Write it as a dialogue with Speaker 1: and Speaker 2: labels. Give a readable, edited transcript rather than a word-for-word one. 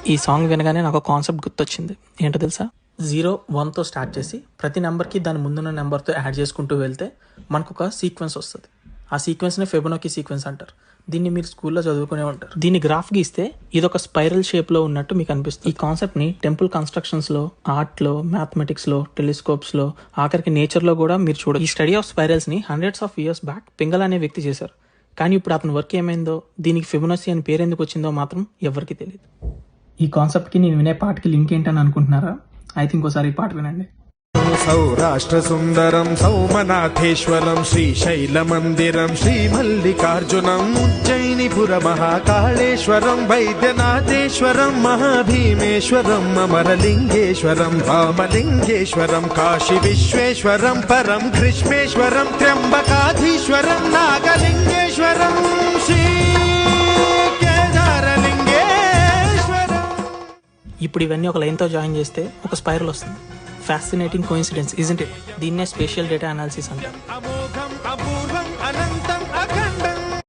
Speaker 1: ఈ సాంగ్ వినగానే నాకు కాన్సెప్ట్ గుర్తొచ్చింది. ఏంటో తెలుసా? 0, 1తో స్టార్ట్ చేసి ప్రతి నెంబర్కి దాని ముందున్న నెంబర్తో యాడ్ చేసుకుంటూ వెళ్తే మనకు ఒక సీక్వెన్స్ వస్తుంది. ఆ సీక్వెన్స్ని ఫిబొనాకీ సీక్వెన్స్ అంటారు. దీన్ని మీరు స్కూల్లో చదువుకునే ఉంటారు. దీన్ని గ్రాఫ్ గీస్తే ఇది ఒక స్పైరల్ షేప్లో ఉన్నట్టు మీకు అనిపిస్తుంది. ఈ కాన్సెప్ట్ని టెంపుల్ కన్స్ట్రక్షన్స్లో, ఆర్ట్లో, మ్యాథమెటిక్స్లో, టెలిస్కోప్స్లో, ఆఖరికి నేచర్లో కూడా మీరు చూడొచ్చు. ఈ స్టడీ ఆఫ్ స్పైరల్స్ని hundreds of years back Pingal అనే వ్యక్తి చేశారు. కానీ ఇప్పుడు అతని వర్క్ ఏమైందో, దీనికి ఫిబొనాకీ అని పేరు ఎందుకు వచ్చిందో మాత్రం ఎవరికి తెలియదు. ఈ కాన్సెప్ట్కి నేను వినే పాటకి లింక్ ఏంటని అనుకుంటున్నారా? అయితే ఇంకోసారి ఈ పాట వినండి.
Speaker 2: సౌరాష్ట్ర సుందరం సౌమనాథేశ్వరం శ్రీశైల మందిరం శ్రీమల్లికార్జునం ఉజ్జయినిపుర మహాకాళేశ్వరం వైద్యనాథేశ్వరం మహాభీమేశ్వరం అమరలింగేశ్వరం వామలింగేశ్వరం కాశీ విశ్వేశ్వరం పరం కృష్ణేశ్వరం త్ర్యంబకాధీశ్వరం నాగలింగేశ్వరం శ్రీ కేదారలింగేశ్వరం.
Speaker 1: ఇప్పుడు ఇవన్నీ ఒక లైన్తో జాయిన్ చేస్తే ఒక స్పైరల్ వస్తుంది. Fascinating coincidence, isn't it? దీన్నే స్పేషియల్ డేటా అనాలిసిస్ అంటారు.